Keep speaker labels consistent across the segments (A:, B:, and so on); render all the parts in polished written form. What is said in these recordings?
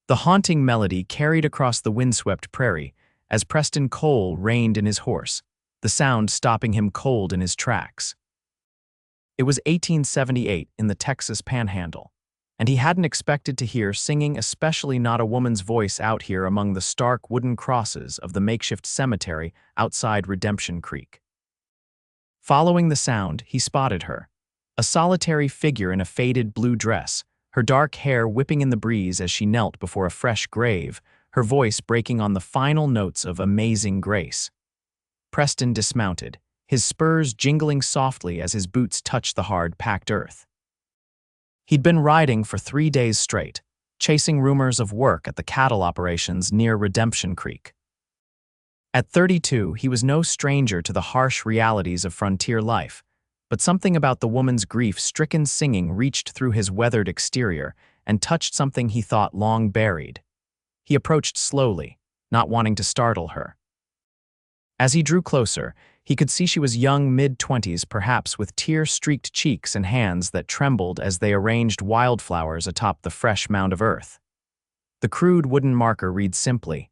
A: The haunting melody carried across the windswept prairie as Preston Cole reined in his horse, the sound stopping him cold in his tracks. It was 1878 in the Texas panhandle, and he hadn't expected to hear singing, especially not a woman's voice, out here among the stark wooden crosses of the makeshift cemetery outside Redemption Creek. Following the sound, he spotted her, a solitary figure in a faded blue dress, her dark hair whipping in the breeze as she knelt before a fresh grave, her voice breaking on the final notes of Amazing Grace. Preston dismounted, his spurs jingling softly as his boots touched the hard, packed earth. He'd been riding for 3 days straight, chasing rumors of work at the cattle operations near Redemption Creek. At 32, he was no stranger to the harsh realities of frontier life, but something about the woman's grief-stricken singing reached through his weathered exterior and touched something he thought long buried. He approached slowly, not wanting to startle her. As he drew closer, he could see she was young, mid-20s, perhaps, with tear-streaked cheeks and hands that trembled as they arranged wildflowers atop the fresh mound of earth. The crude wooden marker read simply,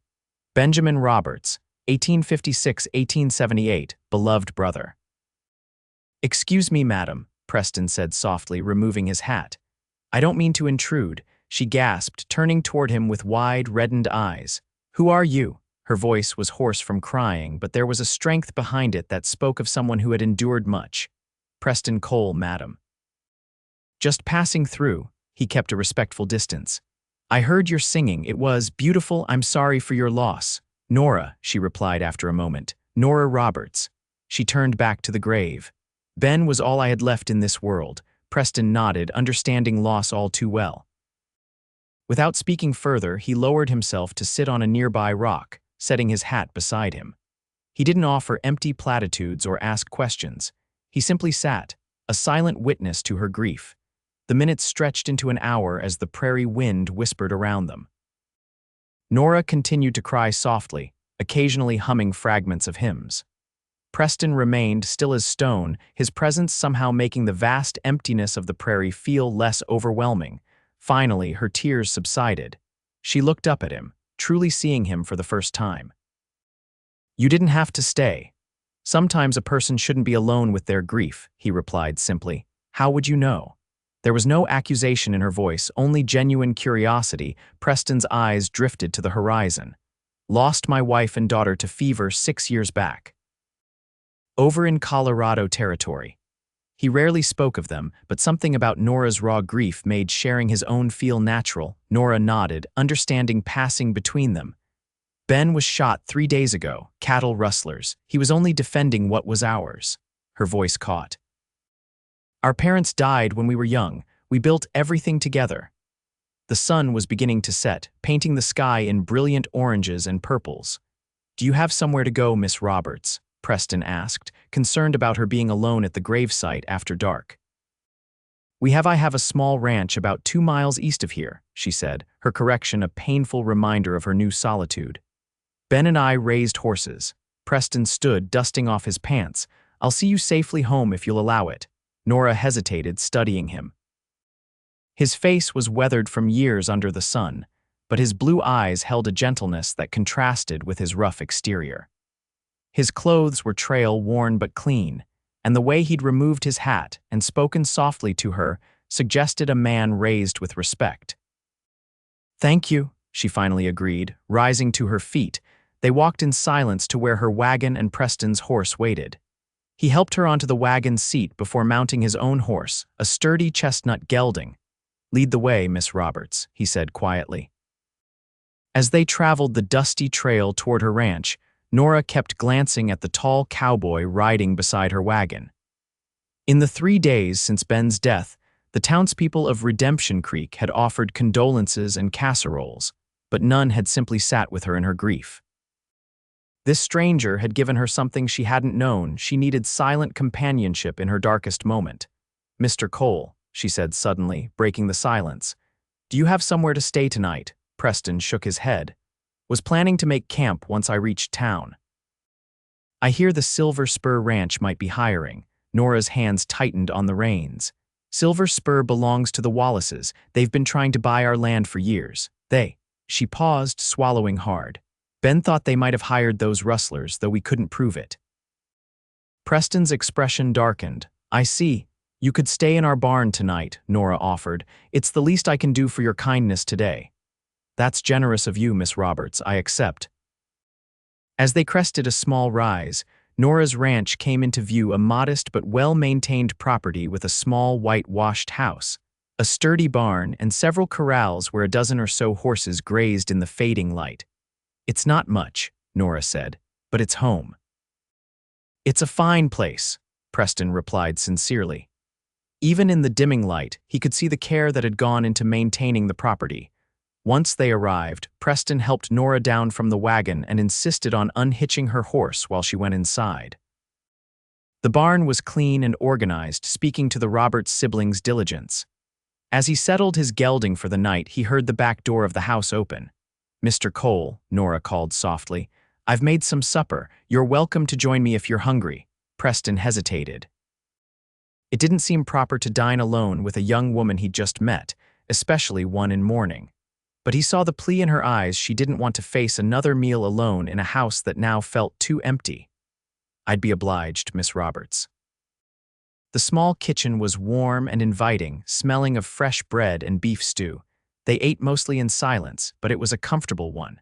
A: "Benjamin Roberts, 1856-1878, beloved brother." "Excuse me, madam," Preston said softly, removing his hat. "I don't mean to intrude," she gasped, turning toward him with wide, reddened eyes. "Who are you?" Her voice was hoarse from crying, but there was a strength behind it that spoke of someone who had endured much. "Preston Cole, madam." "Just passing through." He kept a respectful distance. "I heard your singing. It was beautiful. I'm sorry for your loss." "Nora," she replied after a moment. "Nora Roberts." She turned back to the grave. "Ben was all I had left in this world." Preston nodded, understanding loss all too well. Without speaking further, he lowered himself to sit on a nearby rock, setting his hat beside him. He didn't offer empty platitudes or ask questions. He simply sat, a silent witness to her grief. The minutes stretched into an hour as the prairie wind whispered around them. Nora continued to cry softly, occasionally humming fragments of hymns. Preston remained still as stone, his presence somehow making the vast emptiness of the prairie feel less overwhelming. Finally, her tears subsided. She looked up at him, truly seeing him for the first time. "You didn't have to stay. Sometimes a person shouldn't be alone with their grief," he replied simply. "How would you know?" There was no accusation in her voice, only genuine curiosity. Preston's eyes drifted to the horizon. "Lost my wife and daughter to fever 6 years back. Over in Colorado territory." He rarely spoke of them, but something about Nora's raw grief made sharing his own feel natural. Nora nodded, understanding passing between them. "Ben was shot 3 days ago, cattle rustlers. He was only defending what was ours." Her voice caught. "Our parents died when we were young. We built everything together." The sun was beginning to set, painting the sky in brilliant oranges and purples. "Do you have somewhere to go, Miss Roberts?" Preston asked, concerned about her being alone at the gravesite after dark. I have a small ranch about 2 miles east of here," she said, her correction a painful reminder of her new solitude. "Ben and I raised horses." Preston stood, dusting off his pants. "I'll see you safely home if you'll allow it." Nora hesitated, studying him. His face was weathered from years under the sun, but his blue eyes held a gentleness that contrasted with his rough exterior. His clothes were trail-worn but clean, and the way he'd removed his hat and spoken softly to her suggested a man raised with respect. "Thank you," she finally agreed, rising to her feet. They walked in silence to where her wagon and Preston's horse waited. He helped her onto the wagon seat before mounting his own horse, a sturdy chestnut gelding. "Lead the way, Miss Roberts," he said quietly. As they traveled the dusty trail toward her ranch, Nora kept glancing at the tall cowboy riding beside her wagon. In the 3 days since Ben's death, the townspeople of Redemption Creek had offered condolences and casseroles, but none had simply sat with her in her grief. This stranger had given her something she hadn't known. She needed silent companionship in her darkest moment. "Mr. Cole," she said suddenly, breaking the silence. "Do you have somewhere to stay tonight?" Preston shook his head. "Was planning to make camp once I reached town." "I hear the Silver Spur Ranch might be hiring." Nora's hands tightened on the reins. "Silver Spur belongs to the Wallaces. They've been trying to buy our land for years." She paused, swallowing hard. Ben thought they might have hired those rustlers, though we couldn't prove it. Preston's expression darkened. I see. You could stay in our barn tonight, Nora offered. It's the least I can do for your kindness today. That's generous of you, Miss Roberts, I accept. As they crested a small rise, Nora's ranch came into view, a modest but well-maintained property with a small whitewashed house, a sturdy barn, and several corrals where a dozen or so horses grazed in the fading light. It's not much, Nora said, but it's home. It's a fine place, Preston replied sincerely. Even in the dimming light, he could see the care that had gone into maintaining the property. Once they arrived, Preston helped Nora down from the wagon and insisted on unhitching her horse while she went inside. The barn was clean and organized, speaking to the Roberts siblings' diligence. As he settled his gelding for the night, he heard the back door of the house open. Mr. Cole, Nora called softly, I've made some supper. You're welcome to join me if you're hungry. Preston hesitated. It didn't seem proper to dine alone with a young woman he'd just met, especially one in mourning. But he saw the plea in her eyes. She didn't want to face another meal alone in a house that now felt too empty. I'd be obliged, Miss Roberts. The small kitchen was warm and inviting, smelling of fresh bread and beef stew. They ate mostly in silence, but it was a comfortable one.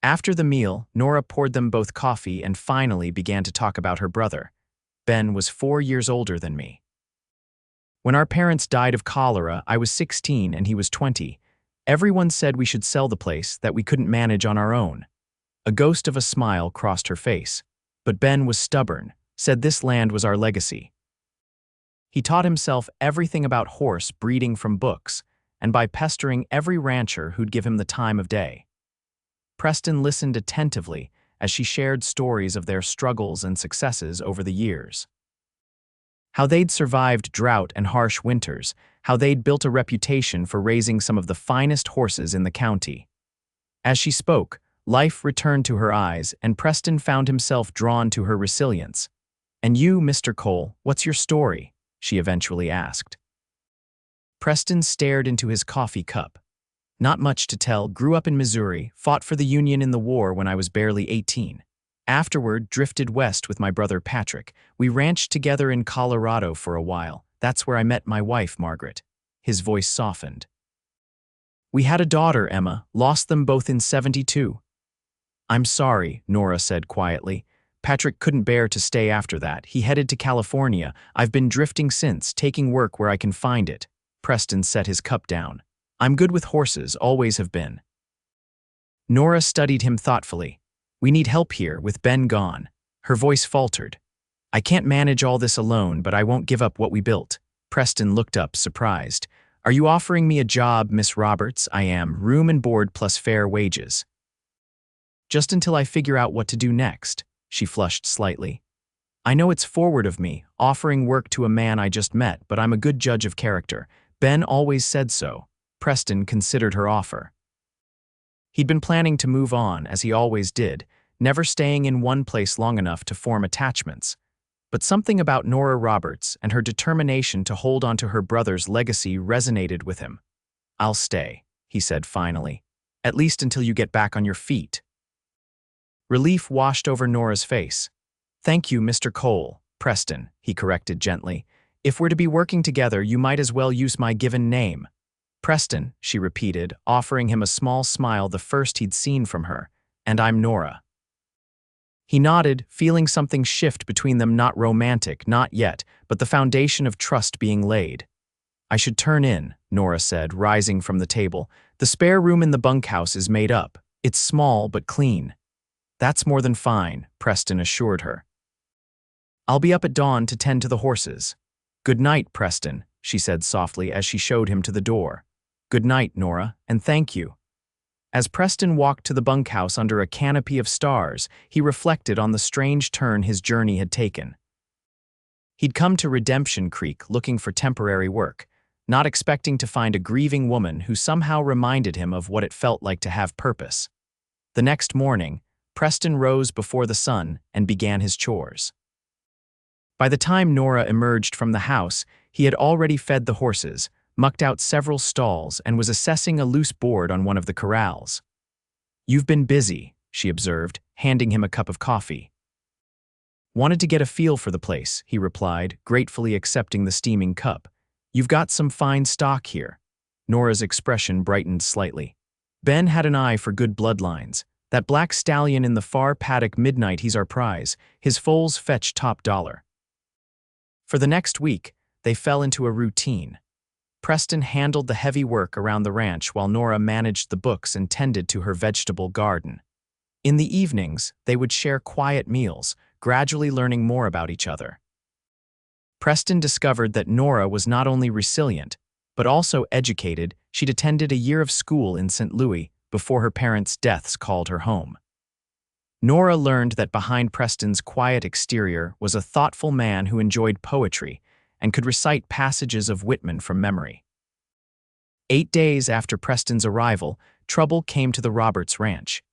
A: After the meal, Nora poured them both coffee and finally began to talk about her brother. Ben was 4 years older than me. When our parents died of cholera, I was 16 and he was 20. Everyone said we should sell the place, that we couldn't manage on our own. A ghost of a smile crossed her face. But Ben was stubborn, said this land was our legacy. He taught himself everything about horse breeding from books, and by pestering every rancher who'd give him the time of day. Preston listened attentively as she shared stories of their struggles and successes over the years. How they'd survived drought and harsh winters, how they'd built a reputation for raising some of the finest horses in the county. As she spoke, life returned to her eyes, and Preston found himself drawn to her resilience. And you, Mr. Cole, what's your story? She eventually asked. Preston stared into his coffee cup. Not much to tell. Grew up in Missouri, fought for the Union in the war when I was barely 18. Afterward, drifted west with my brother Patrick. We ranched together in Colorado for a while. That's where I met my wife, Margaret. His voice softened. We had a daughter, Emma, lost them both in '72. I'm sorry, Nora said quietly. Patrick couldn't bear to stay after that. He headed to California. I've been drifting since, taking work where I can find it. Preston set his cup down. I'm good with horses, always have been. Nora studied him thoughtfully. We need help here, with Ben gone. Her voice faltered. I can't manage all this alone, but I won't give up what we built. Preston looked up, surprised. Are you offering me a job, Miss Roberts? I am. Room and board plus fair wages. Just until I figure out what to do next. She flushed slightly. I know it's forward of me, offering work to a man I just met, but I'm a good judge of character. Ben always said so. Preston considered her offer. He'd been planning to move on, as he always did, never staying in one place long enough to form attachments. But something about Nora Roberts and her determination to hold on to her brother's legacy resonated with him. I'll stay, he said finally, at least until you get back on your feet. Relief washed over Nora's face. Thank you, Mr. Cole. Preston, he corrected gently. If we're to be working together, you might as well use my given name. Preston, she repeated, offering him a small smile, the first he'd seen from her. And I'm Nora. He nodded, feeling something shift between them, not romantic, not yet, but the foundation of trust being laid. I should turn in, Nora said, rising from the table. The spare room in the bunkhouse is made up. It's small but clean. That's more than fine, Preston assured her. I'll be up at dawn to tend to the horses. Good night, Preston, she said softly as she showed him to the door. Good night, Nora, and thank you. As Preston walked to the bunkhouse under a canopy of stars, he reflected on the strange turn his journey had taken. He'd come to Redemption Creek looking for temporary work, not expecting to find a grieving woman who somehow reminded him of what it felt like to have purpose. The next morning, Preston rose before the sun and began his chores. By the time Nora emerged from the house, he had already fed the horses, mucked out several stalls, and was assessing a loose board on one of the corrals. "You've been busy," she observed, handing him a cup of coffee. "Wanted to get a feel for the place," he replied, gratefully accepting the steaming cup. "You've got some fine stock here." Nora's expression brightened slightly. Ben had an eye for good bloodlines. That black stallion in the far paddock midnight, he's our prize. His foals fetch top dollar. For the next week, they fell into a routine. Preston handled the heavy work around the ranch while Nora managed the books and tended to her vegetable garden. In the evenings, they would share quiet meals, gradually learning more about each other. Preston discovered that Nora was not only resilient, but also educated. She'd attended a year of school in St. Louis before her parents' deaths called her home. Nora learned that behind Preston's quiet exterior was a thoughtful man who enjoyed poetry and could recite passages of Whitman from memory. 8 days after Preston's arrival, trouble came to the Roberts ranch.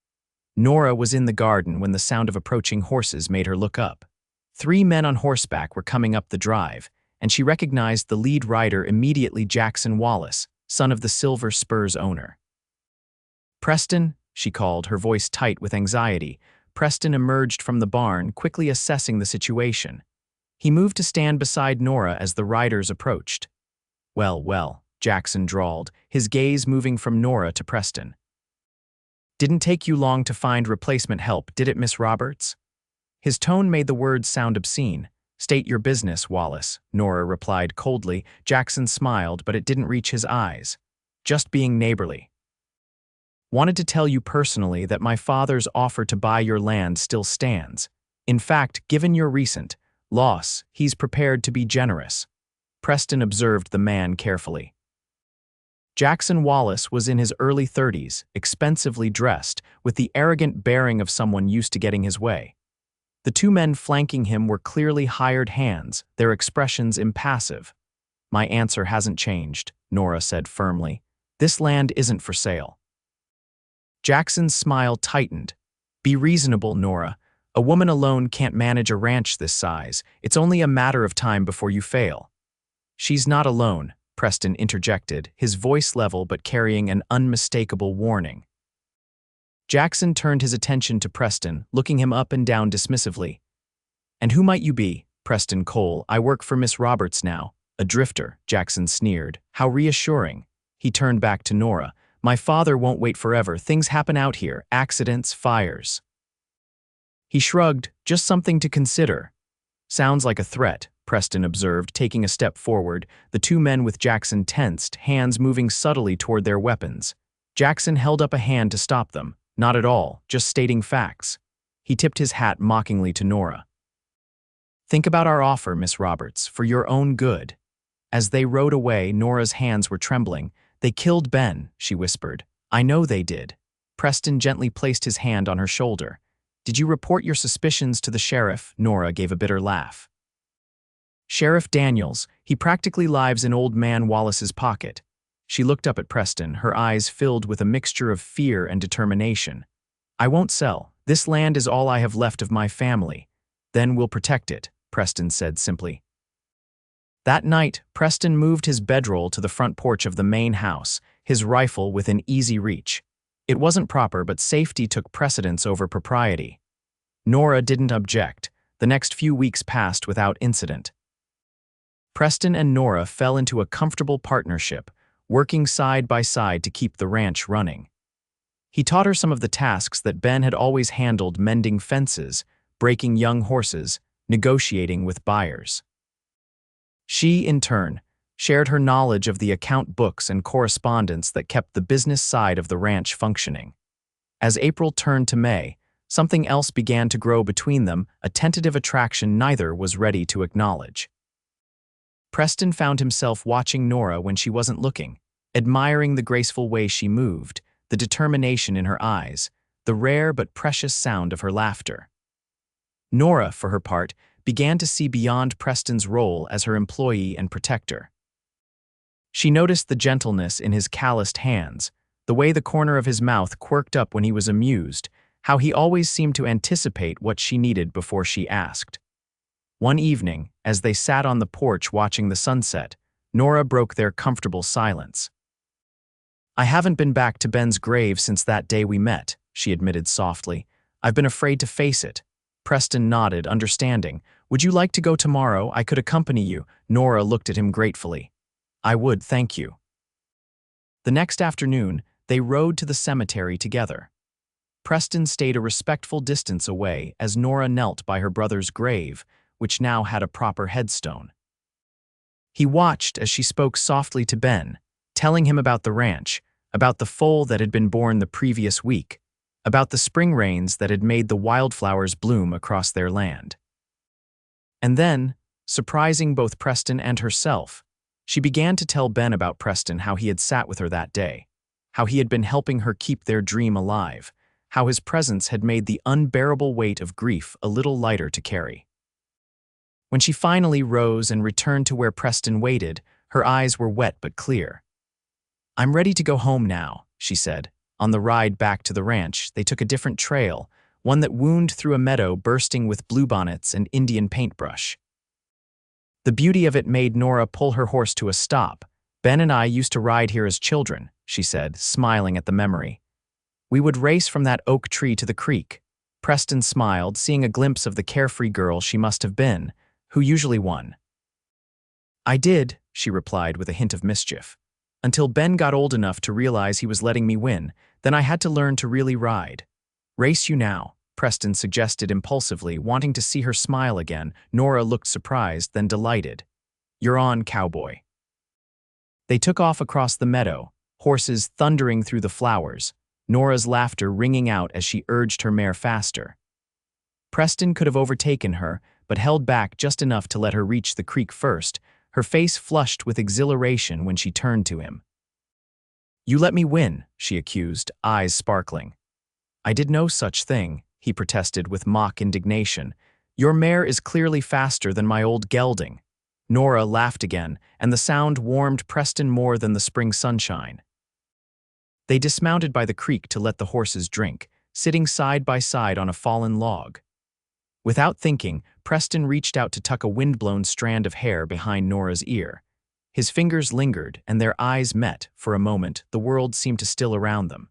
A: Nora was in the garden when the sound of approaching horses made her look up. 3 men on horseback were coming up the drive, and she recognized the lead rider immediately, Jackson Wallace, son of the Silver Spurs owner. "Preston," she called, her voice tight with anxiety. Preston emerged from the barn, quickly assessing the situation. He moved to stand beside Nora as the riders approached. "Well, well," Jackson drawled, his gaze moving from Nora to Preston. "Didn't take you long to find replacement help, did it, Miss Roberts?" His tone made the words sound obscene. "State your business, Wallace," Nora replied coldly. Jackson smiled, but it didn't reach his eyes. "Just being neighborly. Wanted to tell you personally that my father's offer to buy your land still stands. In fact, given your recent loss, he's prepared to be generous." Preston observed the man carefully. Jackson Wallace was in his early 30s, expensively dressed, with the arrogant bearing of someone used to getting his way. The 2 men flanking him were clearly hired hands, their expressions impassive. "My answer hasn't changed," Nora said firmly. "This land isn't for sale." Jackson's smile tightened. "Be reasonable, Nora. A woman alone can't manage a ranch this size. It's only a matter of time before you fail." "She's not alone," Preston interjected, his voice level but carrying an unmistakable warning. Jackson turned his attention to Preston, looking him up and down dismissively. "And who might you be?" "Preston Cole. I work for Miss Roberts now." "A drifter," Jackson sneered. "How reassuring." He turned back to Nora. "My father won't wait forever. Things happen out here. Accidents, fires." He shrugged. "Just something to consider." "Sounds like a threat," Preston observed, taking a step forward. The 2 men with Jackson tensed, hands moving subtly toward their weapons. Jackson held up a hand to stop them. "Not at all, just stating facts." He tipped his hat mockingly to Nora. "Think about our offer, Miss Roberts, for your own good." As they rode away, Nora's hands were trembling. "They killed Ben," she whispered. "I know they did." Preston gently placed his hand on her shoulder. "Did you report your suspicions to the sheriff?" Nora gave a bitter laugh. "Sheriff Daniels, he practically lives in old man Wallace's pocket." She looked up at Preston, her eyes filled with a mixture of fear and determination. "I won't sell. This land is all I have left of my family. Then we'll protect it," Preston said simply. That night, Preston moved his bedroll to the front porch of the main house, his rifle within easy reach. It wasn't proper, but safety took precedence over propriety. Nora didn't object. The next few weeks passed without incident. Preston and Nora fell into a comfortable partnership, working side by side to keep the ranch running. He taught her some of the tasks that Ben had always handled: mending fences, breaking young horses, negotiating with buyers. She, in turn, shared her knowledge of the account books and correspondence that kept the business side of the ranch functioning. As April turned to May, something else began to grow between them, a tentative attraction neither was ready to acknowledge. Preston found himself watching Nora when she wasn't looking, admiring the graceful way she moved, the determination in her eyes, the rare but precious sound of her laughter. Nora, for her part, began to see beyond Preston's role as her employee and protector. She noticed the gentleness in his calloused hands, the way the corner of his mouth quirked up when he was amused, how he always seemed to anticipate what she needed before she asked. One evening, as they sat on the porch watching the sunset, Nora broke their comfortable silence. "I haven't been back to Ben's grave since that day we met," she admitted softly. I've been afraid to face it. Preston nodded, understanding. Would you like to go tomorrow? I could accompany you. Nora looked at him gratefully. I would, thank you. The next afternoon, they rode to the cemetery together. Preston stayed a respectful distance away as Nora knelt by her brother's grave, which now had a proper headstone. He watched as she spoke softly to Ben, telling him about the ranch, about the foal that had been born the previous week, about the spring rains that had made the wildflowers bloom across their land. And then, surprising both Preston and herself, she began to tell Ben about Preston, how he had sat with her that day, how he had been helping her keep their dream alive, how his presence had made the unbearable weight of grief a little lighter to carry. When she finally rose and returned to where Preston waited, her eyes were wet but clear. I'm ready to go home now, she said. On the ride back to the ranch, they took a different trail, one that wound through a meadow bursting with bluebonnets and Indian paintbrush. The beauty of it made Nora pull her horse to a stop. Ben and I used to ride here as children, she said, smiling at the memory. We would race from that oak tree to the creek. Preston smiled, seeing a glimpse of the carefree girl she must have been, who usually won. I did, she replied with a hint of mischief. Until Ben got old enough to realize he was letting me win, then I had to learn to really ride. Race you now, Preston suggested impulsively, wanting to see her smile again. Nora looked surprised, then delighted. You're on, Cowboy. They took off across the meadow, horses thundering through the flowers, Nora's laughter ringing out as she urged her mare faster. Preston could have overtaken her, but held back just enough to let her reach the creek first, her face flushed with exhilaration when she turned to him. You let me win, she accused, eyes sparkling. I did no such thing, he protested with mock indignation. Your mare is clearly faster than my old gelding. Nora laughed again, and the sound warmed Preston more than the spring sunshine. They dismounted by the creek to let the horses drink, sitting side by side on a fallen log. Without thinking, Preston reached out to tuck a wind-blown strand of hair behind Nora's ear. His fingers lingered, and their eyes met. For a moment, the world seemed to still around them.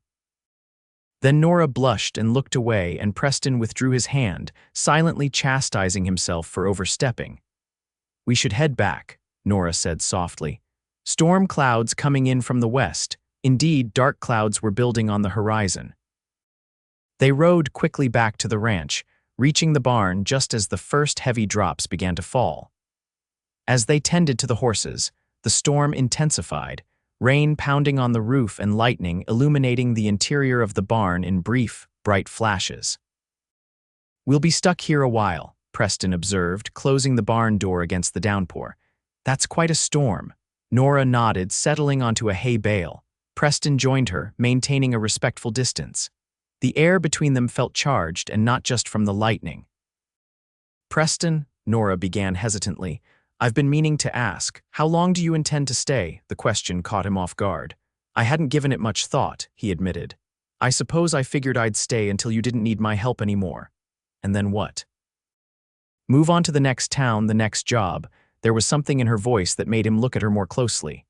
A: Then Nora blushed and looked away, and Preston withdrew his hand, silently chastising himself for overstepping. We should head back, Nora said softly. Storm clouds coming in from the west. Indeed, dark clouds were building on the horizon. They rode quickly back to the ranch, reaching the barn just as the first heavy drops began to fall. As they tended to the horses, the storm intensified, rain pounding on the roof and lightning illuminating the interior of the barn in brief, bright flashes. We'll be stuck here a while, Preston observed, closing the barn door against the downpour. That's quite a storm. Nora nodded, settling onto a hay bale. Preston joined her, maintaining a respectful distance. The air between them felt charged, and not just from the lightning. Preston, Nora began hesitantly, I've been meaning to ask, how long do you intend to stay? The question caught him off guard. I hadn't given it much thought, he admitted. I suppose I figured I'd stay until you didn't need my help anymore. And then what? Move on to the next town, the next job. There was something in her voice that made him look at her more closely.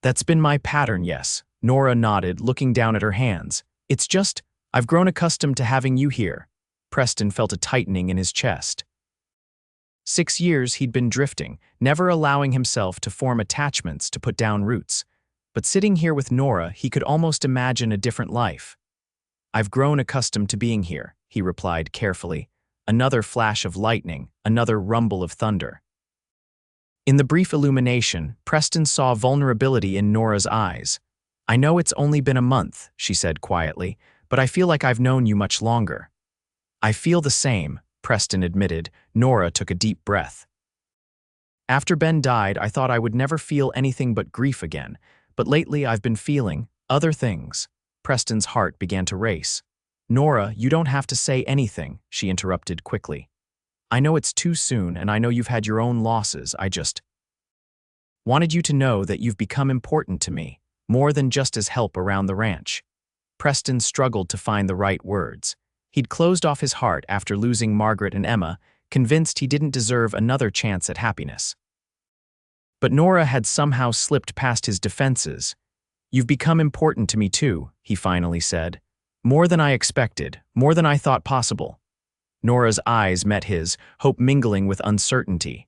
A: That's been my pattern, yes. Nora nodded, looking down at her hands. It's just, I've grown accustomed to having you here. Preston felt a tightening in his chest. 6 years he'd been drifting, never allowing himself to form attachments, to put down roots. But sitting here with Nora, he could almost imagine a different life. I've grown accustomed to being here, he replied carefully. Another flash of lightning, another rumble of thunder. In the brief illumination, Preston saw vulnerability in Nora's eyes. I know it's only been a month, she said quietly, but I feel like I've known you much longer. I feel the same, Preston admitted. Nora took a deep breath. After Ben died, I thought I would never feel anything but grief again, but lately I've been feeling other things. Preston's heart began to race. Nora, you don't have to say anything, she interrupted quickly. I know it's too soon, and I know you've had your own losses. I just wanted you to know that you've become important to me, more than just as help around the ranch. Preston struggled to find the right words. He'd closed off his heart after losing Margaret and Emma, convinced he didn't deserve another chance at happiness. But Nora had somehow slipped past his defenses. You've become important to me too, he finally said. More than I expected, more than I thought possible. Nora's eyes met his, hope mingling with uncertainty.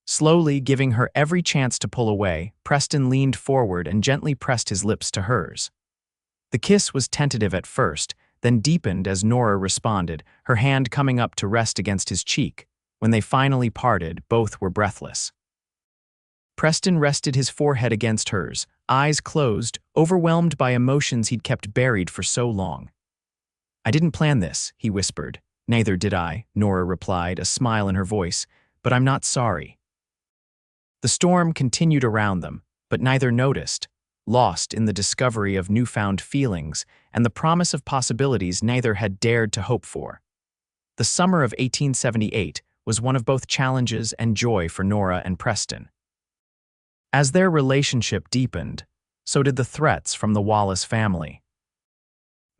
A: Slowly, giving her every chance to pull away, Preston leaned forward and gently pressed his lips to hers. The kiss was tentative at first, then deepened as Nora responded, her hand coming up to rest against his cheek. When they finally parted, both were breathless. Preston rested his forehead against hers, eyes closed, overwhelmed by emotions he'd kept buried for so long. "I didn't plan this," he whispered. "Neither did I," Nora replied, a smile in her voice, "but I'm not sorry." The storm continued around them, but neither noticed, lost in the discovery of newfound feelings and the promise of possibilities neither had dared to hope for. The summer of 1878 was one of both challenges and joy for Nora and Preston. As their relationship deepened, so did the threats from the Wallace family.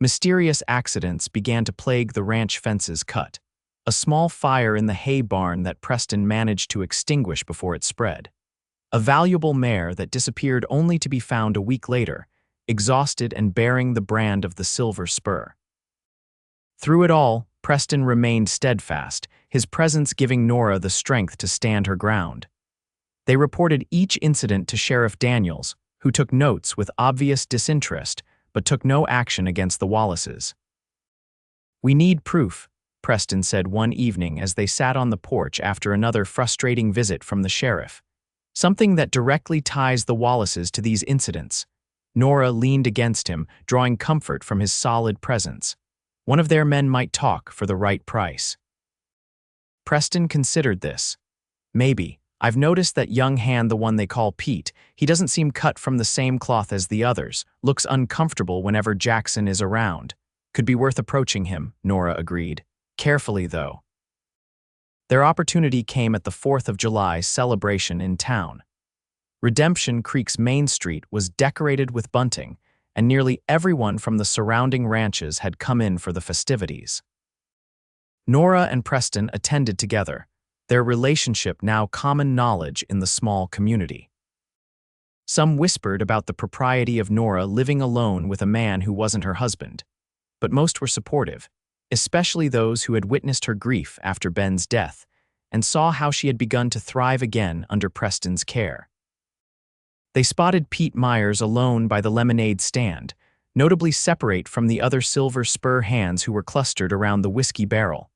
A: Mysterious accidents began to plague the ranch fences cut, a small fire in the hay barn that Preston managed to extinguish before it spread, a valuable mare that disappeared only to be found a week later, exhausted and bearing the brand of the Silver Spur. Through it all, Preston remained steadfast, his presence giving Nora the strength to stand her ground. They reported each incident to Sheriff Daniels, who took notes with obvious disinterest, but took no action against the Wallaces. "We need proof," Preston said one evening as they sat on the porch after another frustrating visit from the sheriff. "Something that directly ties the Wallaces to these incidents." Nora leaned against him, drawing comfort from his solid presence. One of their men might talk for the right price. Preston considered this. "Maybe. I've noticed that young hand, the one they call Pete, he doesn't seem cut from the same cloth as the others, looks uncomfortable whenever Jackson is around. Could be worth approaching him," Nora agreed. "Carefully, though." Their opportunity came at the 4th of July celebration in town. Redemption Creek's Main Street was decorated with bunting, and nearly everyone from the surrounding ranches had come in for the festivities. Nora and Preston attended together, their relationship now common knowledge in the small community. Some whispered about the propriety of Nora living alone with a man who wasn't her husband, but most were supportive, especially those who had witnessed her grief after Ben's death and saw how she had begun to thrive again under Preston's care. They spotted Pete Myers alone by the lemonade stand, notably separate from the other Silver Spur hands who were clustered around the whiskey barrel.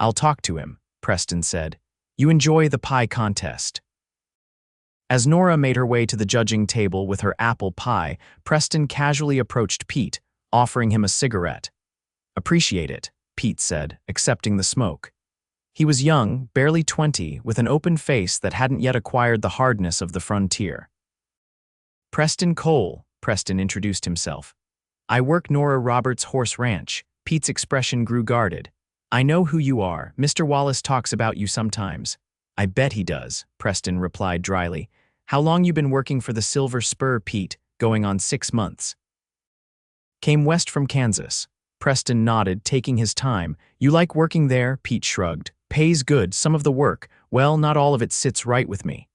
A: "I'll talk to him," Preston said. "You enjoy the pie contest." As Nora made her way to the judging table with her apple pie, Preston casually approached Pete, offering him a cigarette. "Appreciate it," Pete said, accepting the smoke. He was young, barely 20, with an open face that hadn't yet acquired the hardness of the frontier. "Preston Cole," Preston introduced himself. "I work Nora Roberts' horse ranch." Pete's expression grew guarded. "I know who you are. Mr. Wallace talks about you sometimes." "I bet he does," Preston replied dryly. "How long you been working for the Silver Spur, Pete?" "Going on 6 months. Came west from Kansas." Preston nodded, taking his time. "You like working there?" Pete shrugged. "Pays good, some of the work. Well, not all of it sits right with me."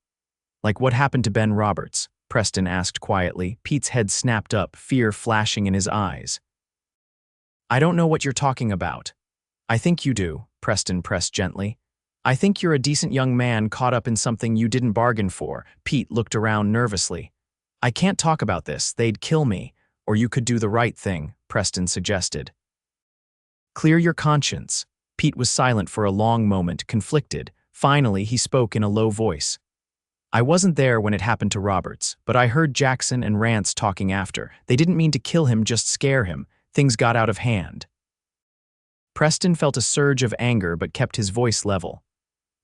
A: "Like what happened to Ben Roberts?" Preston asked quietly. Pete's head snapped up, fear flashing in his eyes. "I don't know what you're talking about." "I think you do," Preston pressed gently. "I think you're a decent young man caught up in something you didn't bargain for." Pete looked around nervously. "I can't talk about this, they'd kill me. Or you could do the right thing," Preston suggested. "Clear your conscience." Pete was silent for a long moment, conflicted. Finally, he spoke in a low voice. "I wasn't there when it happened to Roberts, but I heard Jackson and Rance talking after. They didn't mean to kill him, just scare him. Things got out of hand." Preston felt a surge of anger but kept his voice level.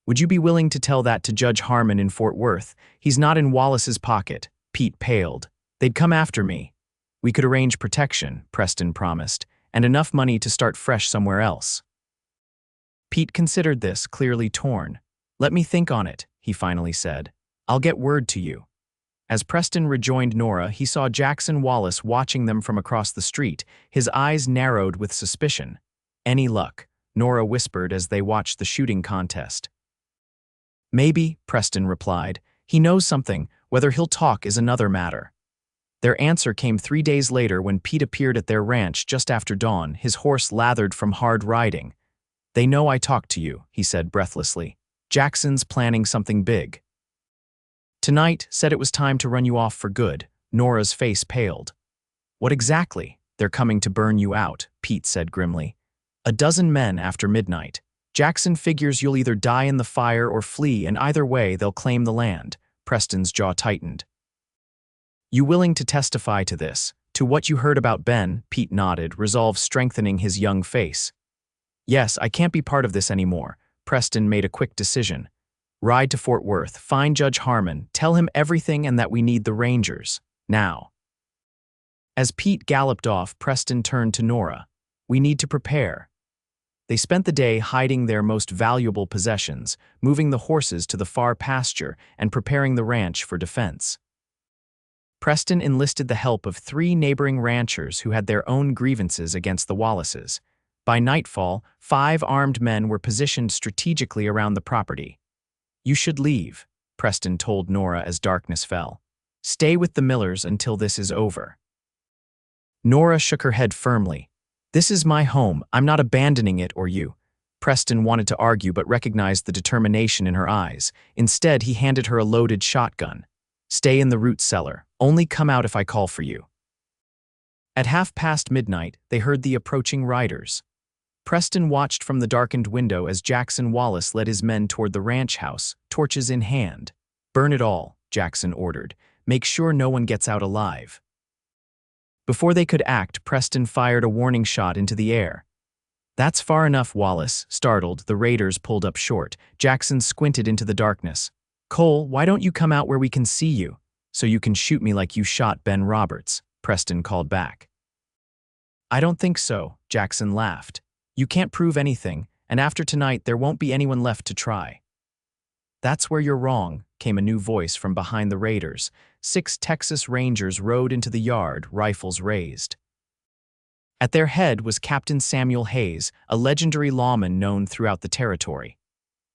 A: "Would you be willing to tell that to Judge Harmon in Fort Worth? He's not in Wallace's pocket." Pete paled. "They'd come after me." "We could arrange protection," Preston promised, "and enough money to start fresh somewhere else." Pete considered this, clearly torn. "Let me think on it," he finally said. "I'll get word to you." As Preston rejoined Nora, he saw Jackson Wallace watching them from across the street, his eyes narrowed with suspicion. "Any luck?" Nora whispered as they watched the shooting contest. "Maybe," Preston replied. "He knows something. Whether he'll talk is another matter." Their answer came 3 days later when Pete appeared at their ranch just after dawn, his horse lathered from hard riding. "They know I talked to you," he said breathlessly. "Jackson's planning something big. Tonight said it was time to run you off for good." Nora's face paled. "What exactly?" "They're coming to burn you out," Pete said grimly. "A dozen men after midnight. Jackson figures you'll either die in the fire or flee, and either way they'll claim the land." Preston's jaw tightened. "You willing to testify to this, to what you heard about Ben?" Pete nodded, resolve strengthening his young face. "Yes, I can't be part of this anymore." Preston made a quick decision. "Ride to Fort Worth, find Judge Harmon, tell him everything and that we need the Rangers. Now." As Pete galloped off, Preston turned to Nora. "We need to prepare." They spent the day hiding their most valuable possessions, moving the horses to the far pasture, and preparing the ranch for defense. Preston enlisted the help of 3 neighboring ranchers who had their own grievances against the Wallaces. By nightfall, 5 armed men were positioned strategically around the property. "You should leave," Preston told Nora as darkness fell. "Stay with the Millers until this is over." Nora shook her head firmly. "This is my home. I'm not abandoning it or you." Preston wanted to argue but recognized the determination in her eyes. Instead, he handed her a loaded shotgun. "Stay in the root cellar. Only come out if I call for you." At midnight, they heard the approaching riders. Preston watched from the darkened window as Jackson Wallace led his men toward the ranch house, torches in hand. "Burn it all," Jackson ordered. "Make sure no one gets out alive." Before they could act, Preston fired a warning shot into the air. "That's far enough, Wallace." Startled, the raiders pulled up short. Jackson squinted into the darkness. "Cole, why don't you come out where we can see you? So you can shoot me like you shot Ben Roberts," Preston called back. "I don't think so," Jackson laughed. "You can't prove anything, and after tonight there won't be anyone left to try." "That's where you're wrong," came a new voice from behind the raiders. 6 Texas Rangers rode into the yard, rifles raised. At their head was Captain Samuel Hayes, a legendary lawman known throughout the territory.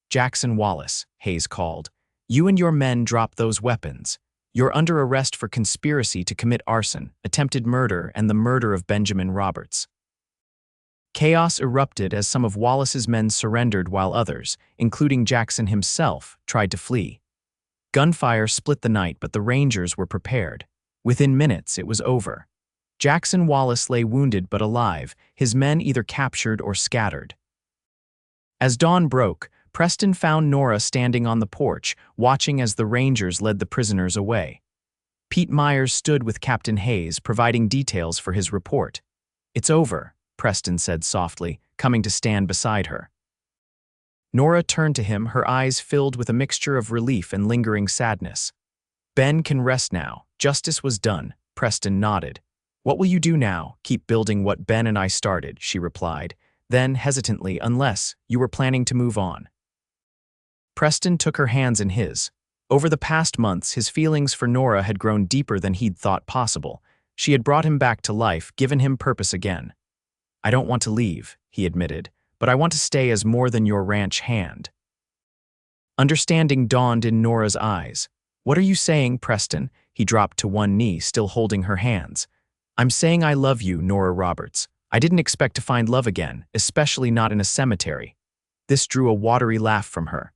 A: "Jackson Wallace," Hayes called, "you and your men drop those weapons. You're under arrest for conspiracy to commit arson, attempted murder, and the murder of Benjamin Roberts." Chaos erupted as some of Wallace's men surrendered while others, including Jackson himself, tried to flee. Gunfire split the night, but the Rangers were prepared. Within minutes, it was over. Jackson Wallace lay wounded but alive, his men either captured or scattered. As dawn broke, Preston found Nora standing on the porch, watching as the Rangers led the prisoners away. Pete Myers stood with Captain Hayes, providing details for his report. "It's over," Preston said softly, coming to stand beside her. Nora turned to him, her eyes filled with a mixture of relief and lingering sadness. "Ben can rest now. Justice was done." Preston nodded. "What will you do now?" "Keep building what Ben and I started," she replied. Then, hesitantly, "unless you were planning to move on." Preston took her hands in his. Over the past months, his feelings for Nora had grown deeper than he'd thought possible. She had brought him back to life, given him purpose again. "I don't want to leave," he admitted, "but I want to stay as more than your ranch hand." Understanding dawned in Nora's eyes. "What are you saying, Preston?" He dropped to one knee, still holding her hands. "I'm saying I love you, Nora Roberts. I didn't expect to find love again, especially not in a cemetery." This drew a watery laugh from her.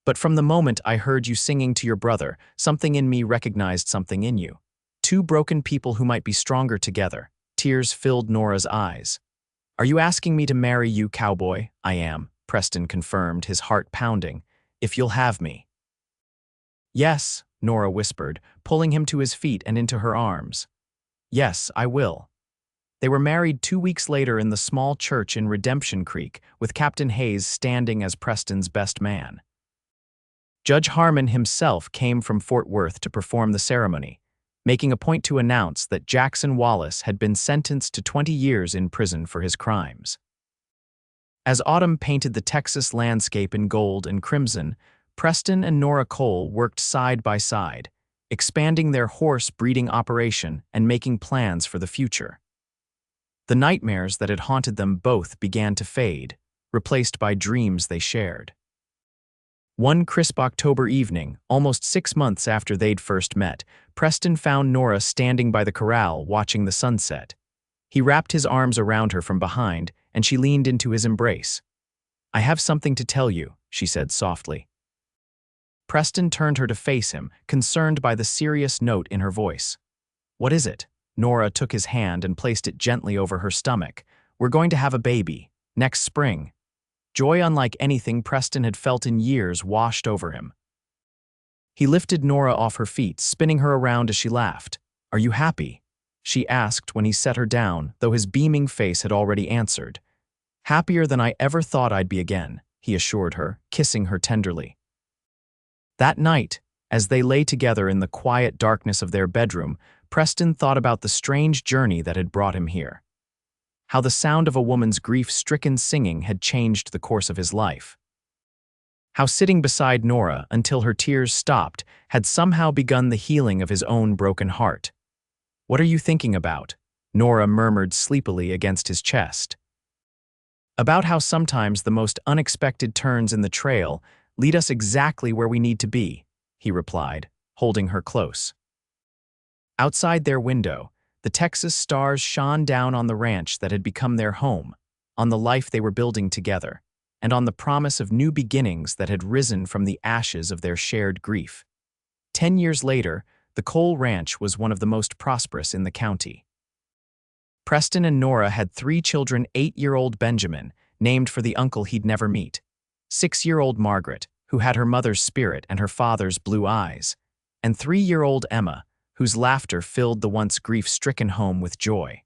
A: "But from the moment I heard you singing to your brother, something in me recognized something in you. 2 broken people who might be stronger together." Tears filled Nora's eyes. "Are you asking me to marry you, Cowboy?" "I am," Preston confirmed, his heart pounding. "If you'll have me." "Yes," Nora whispered, pulling him to his feet and into her arms. "Yes, I will." They were married 2 weeks later in the small church in Redemption Creek, with Captain Hayes standing as Preston's best man. Judge Harmon himself came from Fort Worth to perform the ceremony, making a point to announce that Jackson Wallace had been sentenced to 20 years in prison for his crimes. As autumn painted the Texas landscape in gold and crimson, Preston and Nora Cole worked side by side, expanding their horse breeding operation and making plans for the future. The nightmares that had haunted them both began to fade, replaced by dreams they shared. One crisp October evening, almost 6 months after they'd first met, Preston found Nora standing by the corral watching the sunset. He wrapped his arms around her from behind, and she leaned into his embrace. "I have something to tell you," she said softly. Preston turned her to face him, concerned by the serious note in her voice. "What is it?" Nora took his hand and placed it gently over her stomach. "We're going to have a baby. Next spring." Joy unlike anything Preston had felt in years washed over him. He lifted Nora off her feet, spinning her around as she laughed. "Are you happy?" she asked when he set her down, though his beaming face had already answered. "Happier than I ever thought I'd be again," he assured her, kissing her tenderly. That night, as they lay together in the quiet darkness of their bedroom, Preston thought about the strange journey that had brought him here. How the sound of a woman's grief-stricken singing had changed the course of his life. How sitting beside Nora until her tears stopped had somehow begun the healing of his own broken heart. "What are you thinking about?" Nora murmured sleepily against his chest. "About how sometimes the most unexpected turns in the trail lead us exactly where we need to be," he replied, holding her close. Outside their window, the Texas stars shone down on the ranch that had become their home, on the life they were building together, and on the promise of new beginnings that had risen from the ashes of their shared grief. 10 years later, the Cole Ranch was one of the most prosperous in the county. Preston and Nora had 3 children: 8-year-old Benjamin, named for the uncle he'd never meet; 6-year-old Margaret, who had her mother's spirit and her father's blue eyes; and 3-year-old Emma, whose laughter filled the once grief-stricken home with joy.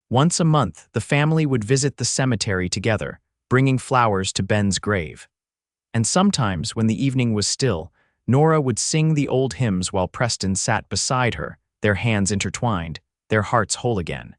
A: Once a month, the family would visit the cemetery together, bringing flowers to Ben's grave. And sometimes, when the evening was still, Nora would sing the old hymns while Preston sat beside her, their hands intertwined, their hearts whole again.